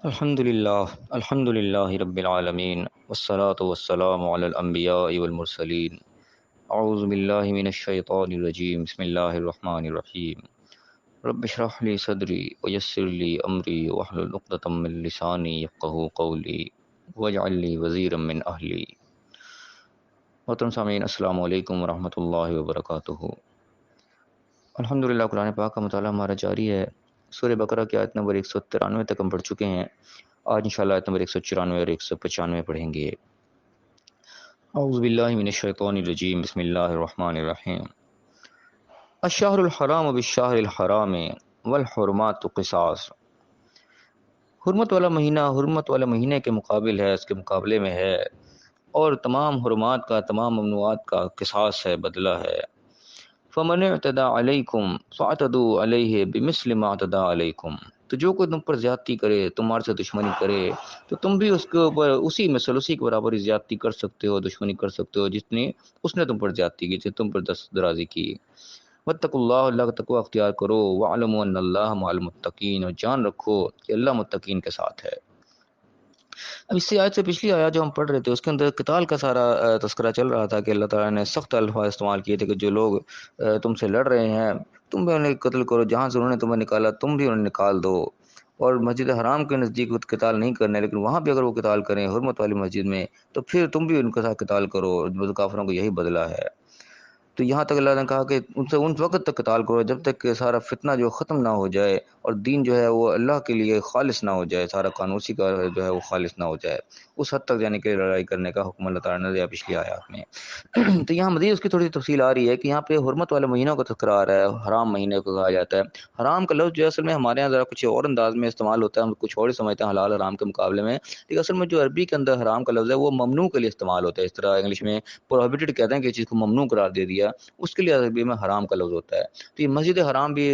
الحمد للہ رب العالمین والصلاة والسلام علی الانبیاء والمرسلین اعوذ باللہ من الشیطان الرجیم بسم اللہ الرحمن الرحیم رب اشرح لی صدری ویسر لی امری واحلل عقدۃ من لسانی یفقہوا قولی واجعل لی وزیرا من اہلی۔ محترم سامعین، السلام علیکم ورحمۃ اللہ وبرکاتہ۔ الحمدللہ قرآن پاک کا مطالعہ ہمارا جاری ہے۔ سورہ بقرہ کی آیت نمبر 193 تک ہم پڑھ چکے ہیں۔ آج انشاءاللہ آیت نمبر 194 اور 195 پڑھیں گے۔ اعوذ باللہ من الشیطان الرجیم بسم اللہ الرحمن الرحیم۔ الشہر الحرام بالشہر الحرام والحرمات قصاص۔ حرمت والا مہینہ حرمت والے مہینے کے مقابل ہے، اس کے مقابلے میں ہے، اور تمام حرمات کا، تمام ممنوعات کا قصاص ہے، بدلہ ہے۔ فمن اعتدى علیکم فاعتدوا علیہ بمثل ما اعتدى علیکم۔ تو جو کوئی تم پر زیادتی کرے، تمہارے سے دشمنی کرے، تو تم بھی اس کے اوپر اسی مثل، اسی کے برابر زیادتی کر سکتے ہو، دشمنی کر سکتے ہو جتنی اس نے تم پر زیادتی کی، جتنی تم پر دست درازی کی۔ واتقوا اللہ، اللہ کا تقوی اختیار کرو۔ واعلموا ان اللہ مع المتقین، اور جان رکھو کہ اللہ متقین کے ساتھ ہے۔ اب اس سے آیت سے پچھلی آیت جو ہم پڑھ رہے تھے اس کے اندر قتال کا سارا تذکرہ چل رہا تھا کہ اللہ تعالیٰ نے سخت الفاظ استعمال کیے تھے کہ جو لوگ تم سے لڑ رہے ہیں تم بھی انہیں قتل کرو، جہاں سے انہوں نے تمہیں نکالا تم بھی انہیں نکال دو۔ اور مسجد حرام کے نزدیک قتال نہیں کرنا ہے، لیکن وہاں بھی اگر وہ قتال کریں حرمت والی مسجد میں تو پھر تم بھی ان کے ساتھ قتال کرو، کافروں کو یہی بدلہ ہے۔ تو یہاں تک اللہ نے کہا کہ ان سے ان وقت تک قتال کرو جب تک کہ سارا فتنہ جو ختم نہ ہو جائے اور دین جو ہے وہ اللہ کے لیے خالص نہ ہو جائے، سارا قانون اسی کا جو ہے وہ خالص نہ ہو جائے، اس حد تک یعنی کہ لڑائی کرنے کا حکم اللہ تعالیٰ نے دیا پچھلی آیات میں۔ تو یہاں مزید اس کی تھوڑی تفصیل آ رہی ہے کہ یہاں پہ حرمت والے مہینوں کا تذکرہ آ رہا ہے، حرام مہینے کو کہا جاتا ہے۔ حرام کا لفظ جو ہے اصل میں ہمارے یہاں ذرا کچھ اور انداز میں استعمال ہوتا ہے، ہم کچھ اور ہی سمجھتے ہیں حلال حرام کے مقابلے میں، لیکن اصل میں جو عربی کے اندر حرام کا لفظ ہے وہ ممنوع کے لیے استعمال ہوتا ہے۔ اس طرح انگلش میں پروہیبٹڈ کہتے ہیں کہ چیز کو ممنوع قرار دے دیا، اس کے لیے عربی میں حرام کا لفظ ہوتا ہے۔ تو یہ مسجد حرام بھی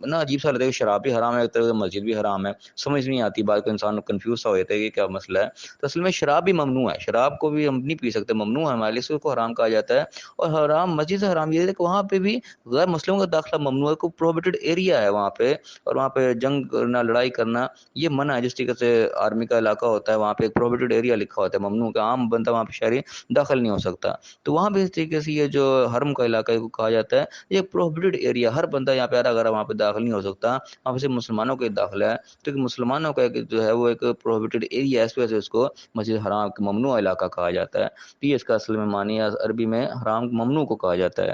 نا عجیب سا لگتا ہے کہ شراب بھی حرام ہے، ایک طرح سے مسجد بھی حرام ہے، سمجھ نہیں آتی بات کو، انسان کنفیوز سا ہو جاتا ہے کہ کیا مسئلہ ہے۔ تو اصل میں شراب بھی ممنوع ہے، شراب کو بھی ہم نہیں پی سکتے، ممنوع ہے ہمارے لیے، اس کو حرام کہا جاتا ہے۔ اور حرام مسجد سے حرام یہ ہے کہ وہاں پہ بھی غیر مسلموں کا داخلہ ممنوع ہے، کوئی پروہیبٹڈ ایریا ہے وہاں پہ، اور وہاں پہ جنگ کرنا، لڑائی کرنا یہ منع ہے۔ جس طریقے سے آرمی کا علاقہ ہوتا ہے وہاں پہ ایک پروہیبٹڈ ایریا لکھا ہوتا ہے، ممنوع، کہ عام بندہ وہاں پہ شہری داخل نہیں ہو سکتا۔ تو وہاں پہ اس طریقے سے یہ جو حرم کا علاقہ کو کہا جاتا ہے یہ پروہیبٹڈ ایریا، ہر بندہ یہاں پہ اگر وہاں پہ داخل نہیں ہو سکتا، وہاں پہ صرف مسلمانوں کا داخلہ ہے، تو مسلمانوں کا جو ہے وہ ایک پروہیبٹڈ ایریا ہے، اس وجہ سے اس کو مسجد حرام ممنوع علاقہ کہا جاتا ہے۔ تو یہ اس کا اصل میں معنی ہے، عربی میں حرام ممنوع کو کہا جاتا ہے۔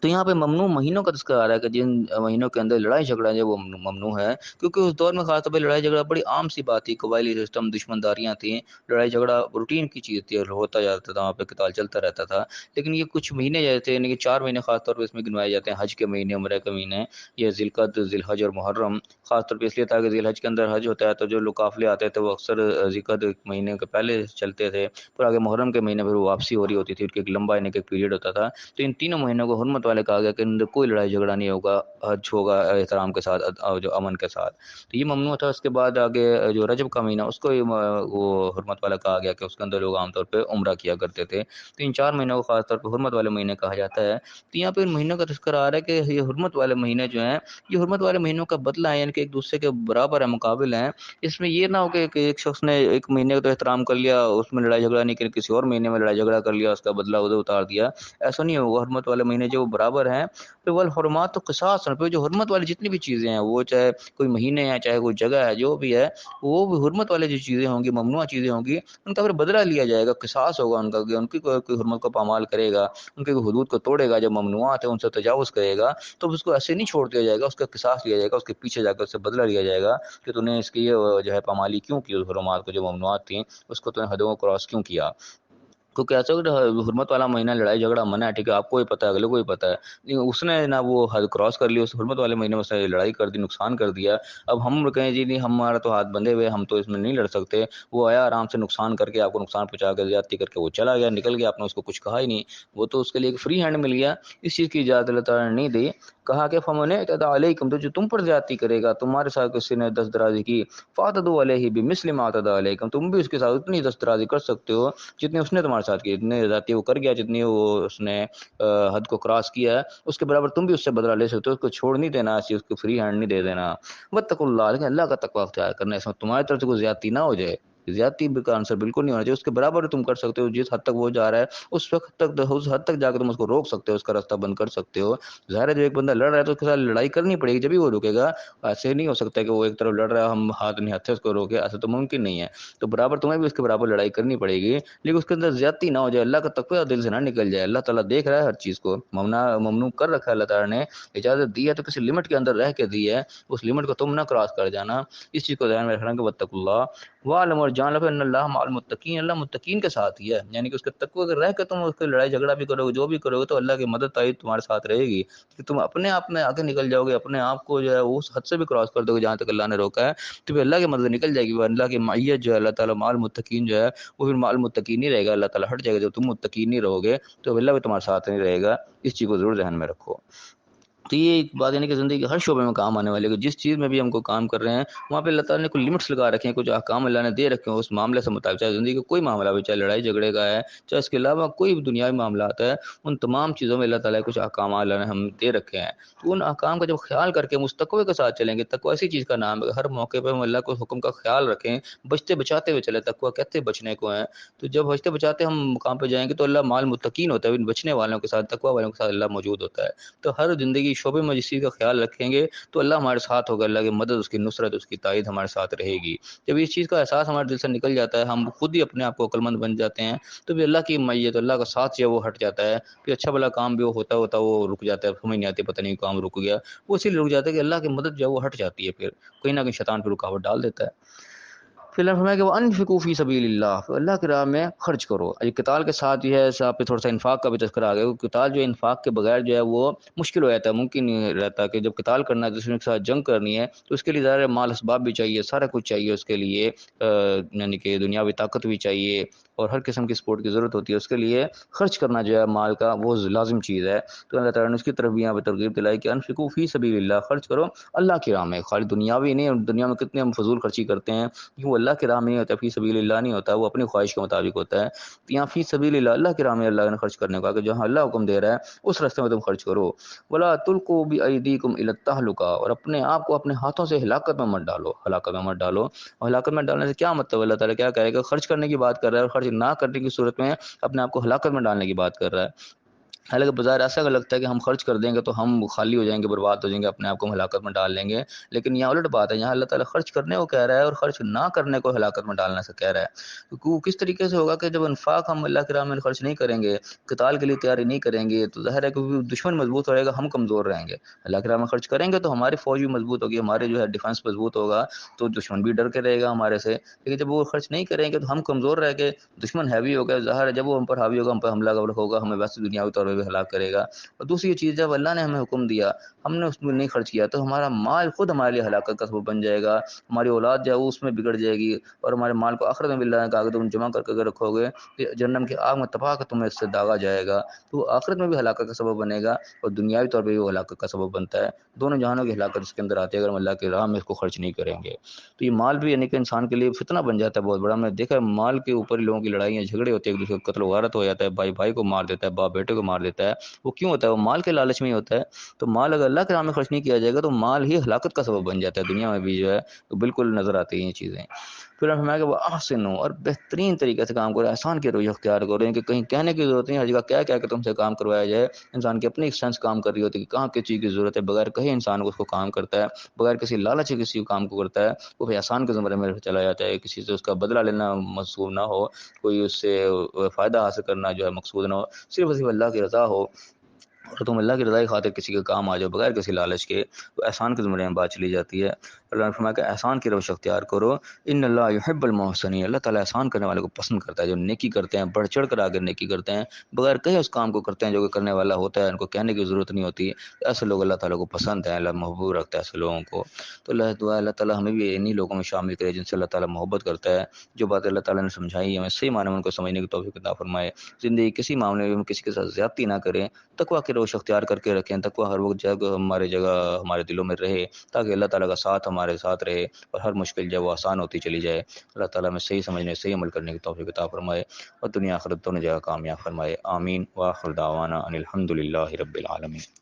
تو یہاں پہ ممنوع مہینوں کا تذکرہ آ رہا ہے کہ جن مہینوں کے اندر لڑائی جھگڑا جو وہ ممنوع ہے، کیونکہ اس دور میں خاص طور پہ لڑائی جھگڑا بڑی عام سی بات تھی، قبائلی سسٹم، دشمنداریاں تھیں، لڑائی جھگڑا روٹین کی چیز تھی اور ہوتا جاتا تھا، وہاں پہ قتال چلتا رہتا تھا۔ لیکن یہ کچھ مہینے جیسے یعنی کہ 4 مہینے خاص طور پہ اس میں گنوائے جاتے ہیں، حج کے مہینے، عمرہ کے مہینے، یہ ذی القعدہ، ذی الحج اور محرم، خاص طور پہ اس لیے تھا کہ ذی الحج کے اندر حج ہوتا ہے تو جو لوگ قافلے آتے تھے وہ اکثر ذی القعدہ مہینے کے پہلے چلتے تھے، پھر آگے محرم کے مہینے پھر واپسی ہو رہی ہوتی تھی، ایک لمبا یعنی کہ ایک پیریڈ ہوتا تھا۔ تو ان تینوں مہینوں کو حرمت والے کہا گیا کہ ان کوئی لڑائی جھگڑا نہیں ہوگا، حج ہوگا احترام کے ساتھ، جو امن کے ساتھ، تو یہ ممنوع تھا۔ اس کے بعد آگے جو رجب کا مہینہ اس کو وہ حرمت والا کہا گیا کہ اس کے اندر لوگ عام طور پہ عمرہ کیا کرتے تھے۔ تو ان 4 مہینوں کو خاص طور پہ حرمت والے مہینے کہا جاتا ہے۔ تو یہاں پہ ان مہینوں کا تذکرہ آ رہا ہے کہ یہ حرمت والے مہینے جو ہیں یہ حرمت والے مہینوں کا بدلہ ہے، یعنی کہ ایک دوسرے کے برابر ہے، مقابل ہیں۔ اس میں یہ نہ ہو کہ ایک شخص نے ایک مہینے کا تو احترام کر لیا، اس میں لڑائی جھگڑا نہیں کیا، کسی اور مہینے میں لڑائی جھگڑا کر لیا، اس کا بدلہ ادھر اتار دیا، ایسا نہیں ہوگا۔ حرمت والے مہینے جو برابر ہیں، پھر والحرمات قصاص، پھر جو حرمت والی جتنی بھی چیزیں ہیں، وہ چاہے کوئی مہینے ہیں، چاہے کوئی جگہ ہے، جو بھی ہے، وہ بھی حرمت والے جو چیزیں ہوں گی، ممنوع چیزیں ہوں گی، ان کا پھر بدلہ لیا جائے گا، قصاص ہوگا ان کا، کہ ان کی کوئی حرمت کو پامال کرے گا، ان کی حدود کو توڑے گا، جو ممنوعات ہیں ان سے تجاوز کرے گا، تو اس کو ایسے نہیں چھوڑ دیا جائے گا، اس کا قصاص لیا جائے گا، اس کے پیچھے جا کر اس سے بدلہ لیا جائے گا کہ تو نے اس کی جو ہے پامالی کیوں کی، اس حرمات کو، جو ممنوعات تھیں اس کو تو نے حدوں کو کراس کیوں کیا۔ کیونکہ ایسا کہ حرمت والا مہینہ لڑائی جھگڑا منع ہے، ٹھیک ہے، آپ کو ہی پتہ ہے، اگلے کو ہی پتہ ہے، لیکن اس نے نہ وہ حد کراس کر لی، اس حرمت والے مہینے میں اس نے لڑائی کر دی، نقصان کر دیا۔ اب ہم کہیں جی نہیں ہمارا تو ہاتھ بندھے ہوئے، ہم تو اس میں نہیں لڑ سکتے، وہ آیا آرام سے نقصان کر کے، آپ کو نقصان پہنچا کے، زیادتی کر کے وہ چلا گیا، نکل گیا، آپ نے اس کو کچھ کہا ہی نہیں، وہ تو اس کے لیے ایک فری ہینڈ مل گیا، اس چیز کی اجازت اللہ تعالیٰ نے نہیں دی۔ کہا کہ فمن اعتدى علیکم، تو جو تم پر زیادتی کرے گا، تمہارے ساتھ کسی نے دست درازی کی، فاعتدوا علیہ بمثل ما اعتدى علیکم، تم بھی اس کے ساتھ اتنی دست درازی کر سکتے ہو جتنی اس نے تمہارے ساتھ کی، اتنی زیادتی وہ کر گیا جتنی وہ اس نے حد کو کراس کیا ہے، اس کے برابر تم بھی اس سے بدلہ لے سکتے ہو، اس کو چھوڑ نہیں دینا، اس کو فری ہینڈ نہیں دے دینا۔ واتقوا اللہ، لیکن اللہ کا تقوی اختیار کرنا ہے، اس میں تمہاری طرف سے کوئی زیادتی نہ ہو جائے، زیادتی کا آنسر بالکل نہیں ہونا چاہیے، اس کے برابر تم کر سکتے ہو، جس حد تک وہ جا رہا ہے اس حد تک جا کے تم اس کو روک سکتے ہو، اس کا راستہ بند کر سکتے ہو۔ ظاہر ہے جو ایک بندہ لڑ رہا ہے تو اس کے ساتھ لڑائی کرنی پڑے گی جبھی وہ رکے گا، ایسے نہیں ہو سکتا کہ وہ ایک طرف لڑ رہا ہے ہم ہاتھ نہیں ہاتھ سے اس کو روکے، ایسا تو ممکن نہیں ہے، تو برابر تمہیں بھی اس کے برابر لڑائی کرنی پڑے گی، لیکن اس کے اندر زیادتی نہ ہو جائے، اللہ کا تقوی دل سے نہ نکل جائے۔ اللہ تعالیٰ دیکھ رہا ہے ہر چیز کو، ممنوع کر رکھا ہے اللہ تعالیٰ نے، اجازت دی ہے تو کسی لمٹ کے اندر رہ کے دی ہے، اس لمٹ کو تم نہ کراس کر جانا، اس چیز کو ذہن میں رکھنا کہ واتقوا اللہ وَاعْلَمُوا، اور جان لو ان اللہ مع المتقین، اللہ متقین کے ساتھ ہی ہے، یعنی کہ اس کے تقوی اگر رہ کے تم اس کی لڑائی جھگڑا بھی کرو گے، جو بھی کرو گے، تو اللہ کی مدد تائید تمہارے ساتھ رہے گی، کہ تم اپنے آپ میں آگے نکل جاؤ گے، اپنے آپ کو جو ہے اس حد سے بھی کراس کر دو گے جہاں تک اللہ نے روکا ہے، تو پھر اللہ کی مدد نکل جائے گی، وہ اللہ کی معیت جو ہے اللہ تعالیٰ مع المتقین جو ہے وہ پھر مع المتقین نہیں رہے گا، اللہ تعالیٰ ہٹ جائے گا، جب تم متقین نہیں رہو گے تو اللہ بھی تمہارے ساتھ نہیں رہے گا، اس چیز کو ضرور ذہن میں رکھو۔ تو یہ ایک بات یعنی کہ زندگی کے ہر شعبے میں کام آنے والے ہے، جس چیز میں بھی ہم کو کام کر رہے ہیں وہاں پہ اللہ تعالیٰ نے کوئی لمٹس لگا رکھے ہیں، کچھ احکام اللہ نے دے رکھے ہیں، اس معاملے سے مطابق، چاہے زندگی کا کوئی معاملہ بھی، چاہے لڑائی جھگڑے کا ہے، چاہے اس کے علاوہ کوئی بھی دنیاوی معاملات ہے، ان تمام چیزوں میں اللہ تعالیٰ کے کچھ احکام اللہ نے ہم دے رکھے ہیں، تو ان احکام کا جب خیال کر کے ہم اس تقوی کے ساتھ چلیں گے، تقوی ایسی چیز کا نام ہے ہر موقع پہ ہم اللہ کو حکم کا خیال رکھیں، بچتے بچاتے ہوئے چلے، تقوی کہتے بچنے کو ہیں، تو جب بچتے بچاتے ہم مقام پہ جائیں گے تو اللہ مال متقین ہوتا ہے، ان بچنے والوں کے ساتھ، تقوی والوں کے ساتھ اللہ موجود ہوتا ہے، تو ہر زندگی شعبے میں جس چیز کا خیال رکھیں گے تو اللہ ہمارے ساتھ ہوگا، اللہ کی مدد، اس کی نصرت، اس کی تائید ہمارے ساتھ رہے گی۔ جب اس چیز کا احساس ہمارے دل سے نکل جاتا ہے، ہم خود ہی اپنے آپ کو عقل مند بن جاتے ہیں، تو پھر اللہ کی معیت، اللہ کا ساتھ جو ہے وہ ہٹ جاتا ہے، پھر اچھا بھلا کام بھی وہ ہوتا وہ رک جاتا ہے، سمجھ نہیں آتی پتہ نہیں کام رک گیا، وہ اسی لیے رک جاتا ہے کہ اللہ کی مدد جو ہے وہ ہٹ جاتی ہے، پھر کہیں نہ کہیں شیطان پہ رکاوٹ ڈال دیتا ہے۔ پھر اللہ فرمایا کہ وہ انفقوا فی سبیل اللہ، تو اللہ کی راہ میں خرچ کرو، قتال کے ساتھ یہ ہے آپ پہ تھوڑا سا انفاق کا بھی تذکرہ آ گیا، قتال جو انفاق کے بغیر جو ہے وہ مشکل ہو جاتا ہے، ممکن نہیں رہتا، کہ جب قتال کرنا ہے دشمن کے ساتھ جنگ کرنی ہے تو اس کے لیے ظاہر مال اسباب بھی چاہیے، سارا کچھ چاہیے اس کے لیے، یعنی کہ دنیاوی طاقت بھی چاہیے اور ہر قسم کی سپورٹ کی ضرورت ہوتی ہے، اس کے لیے خرچ کرنا جو ہے مال کا وہ لازم چیز ہے، تو اللہ تعالیٰ نے اس کی طرف بھی یہاں پہ ترغیب دلائی کہ انفقوا فی سبیل اللہ، خرچ کرو اللہ کی راہ میں، خالی دنیاوی نہیں، دنیا میں کتنے ہم فضول خرچی کرتے ہیں، وہ اللہ کی راہ میں نہیں ہوتا، فی سبیل اللہ نہیں ہوتا، وہ اپنی خواہش کے مطابق ہوتا ہے، تو یہاں فی سبیل اللہ، اللہ کی راہ میں اللہ نے خرچ کرنے کو، کہ جہاں اللہ حکم دے رہا ہے اس راستے میں تم خرچ کرو، ولا تلقوا بایدیکم الی التہلکہ، اور اپنے آپ کو اپنے ہاتھوں سے ہلاکت میں مت ڈالو، ہلاکت میں مت ڈالو، اور ہلاکت میں ڈالنے سے کیا مطلب، اللہ تعالیٰ کیا کہے گا، خرچ کرنے کی بات کر رہا ہے، اور خرچ نہ کرنے کی صورت میں اپنے آپ کو ہلاکت میں ڈالنے کی بات کر رہا ہے، حالانکہ بظاہر ایسا لگتا ہے کہ ہم خرچ کر دیں گے تو ہم خالی ہو جائیں گے، برباد ہو جائیں گے، اپنے آپ کو ہم ہلاکت میں ڈال لیں گے، لیکن یہاں الٹ بات ہے، یہاں اللہ تعالیٰ خرچ کرنے کو کہہ رہا ہے اور خرچ نہ کرنے کو ہلاکت میں ڈالنے سے کہہ رہا ہے، تو کس طریقے سے ہوگا کہ جب انفاق ہم اللہ کی راہ میں خرچ نہیں کریں گے، قتال کے لیے تیاری نہیں کریں گے، تو ظاہر ہے کہ دشمن مضبوط رہے گا، ہم کمزور رہیں گے، اللہ کی راہ میں خرچ کریں گے تو ہماری فوج بھی مضبوط ہوگی، ہمارے جو ہے ڈیفنس مضبوط ہوگا، تو دشمن بھی ڈر کے رہے گا ہمارے سے، لیکن جب وہ خرچ نہیں کریں گے تو ہم کمزور رہ کے، دشمن ہیوی ہوگا، ظاہر ہے جب وہ ہم پر حاوی ہوگا، ہم پر حملہ ہوگا، ہمیں ویسے دنیاوی طور پہ بھی ہلاک کرے گا، اور دوسری چیز جب اللہ نے ہمیں حکم دیا ہم نے اس میں نہیں خرچ کیا تو ہمارا مال خود ہمارے لیے ہلاکت کا سبب بن جائے گا، ہماری اولاد جو ہے وہ اس میں بگڑ جائے گی، اور ہمارے مال کو آخرت میں بھی اللہ نے کہا کہ تم جمع کر کے رکھو گے، جہنم کی آگ میں تپا کر تمہیں اس سے داغا جائے گا، تو وہ آخرت میں بھی ہلاکت کا سبب بنے گا اور دنیاوی طور پہ بھی وہ ہلاکت کا سبب بنتا ہے، دونوں جہانوں کی ہلاکت اس کے اندر آتی ہے اگر ہم اللہ کی راہ میں اس کو خرچ نہیں کریں گے، تو یہ مال بھی یعنی کہ انسان کے لیے فتنہ بن جاتا ہے بہت بڑا، ہم نے دیکھا ہے مال کے اوپر لوگوں کی لڑائیاں جھگڑے ہوتے ہیں، ایک دوسرے کو قتل و غارت ہو جاتا ہے، بھائی بھائی کو مار دیتا ہے، باپ بیٹے کو مار دیتا ہے، وہ کیوں ہوتا ہے، وہ مال کے لالچ میں ہی ہوتا ہے، تو مال اگر اللہ کے راہ میں خرچ نہیں کیا جائے گا تو مال ہی ہلاکت کا سبب بن جاتا ہے، دنیا میں بھی جو ہے تو بالکل نظر آتی ہیں یہ چیزیں، پھر ہم فرمایا کہ وہ احسنوا، اور بہترین طریقے سے کام کرو، احسان کے رویہ اختیار کرو، کہ کہیں کہنے کی ضرورت نہیں، ہر جگہ کیا کہ تم سے کام کروایا جائے، انسان کی اپنی سینس کام کر رہی ہوتی ہے کہ کہاں کس چیز کی ضرورت ہے، بغیر کہیں انسان کو اس کو کام کرتا ہے، بغیر کسی لالچ سے کسی کام کو کرتا ہے، وہ بھی احسان کے زمرے میں چلا جاتا ہے، کسی سے اس کا بدلہ لینا مقصود نہ ہو، کوئی اس سے فائدہ حاصل کرنا جو ہے مقصود نہ ہو، صرف اللہ کی رضا ہو، اور تم اللہ کی رضا کی خاطر کسی کے کام آ جاؤ بغیر کسی لالچ کے، تو احسان کے زمرے میں بات چلی جاتی ہے، اللہ نے فرمایا کہ احسان کی روش اختیار کرو، ان اللہ یحب المحسنین، اللہ تعالیٰ احسان کرنے والے کو پسند کرتا ہے، جو نیکی کرتے ہیں، بڑھ چڑھ کر آگے نیکی کرتے ہیں، بغیر کہیں اس کام کو کرتے ہیں جو کہ کرنے والا ہوتا ہے، ان کو کہنے کی ضرورت نہیں ہوتی، ایسے لوگ اللہ تعالیٰ کو پسند ہیں، اللہ محبوب رکھتا ہے ایسے لوگوں کو، تو اللہ دعا اللہ تعالیٰ ہمیں بھی انہی لوگوں میں شامل کرے جن سے اللہ تعالیٰ محبت کرتا ہے، جو بات اللہ تعالیٰ نے سمجھائی ہمیں صحیح معنی میں ان کو سمجھنے کی توفیق عطا فرمائے، زندگی کسی معاملے میں کسی کے ساتھ زیادتی نہ کریں، تقوی آخر روش اختیار کر کے رکھیں، تقویٰ ہر وقت ہمارے جگہ ہمارے دلوں میں رہے، تاکہ اللہ تعالیٰ کا ساتھ ہمارے ساتھ رہے اور ہر مشکل جو ہے وہ آسان ہوتی چلی جائے۔ اللہ تعالیٰ میں صحیح سمجھنے صحیح عمل کرنے کی توفیق عطا فرمائے اور دنیا آخرت دونوں جگہ کامیاب فرمائے۔ آمین۔ وآخر دعوانا ان الحمد للہ رب العالمین۔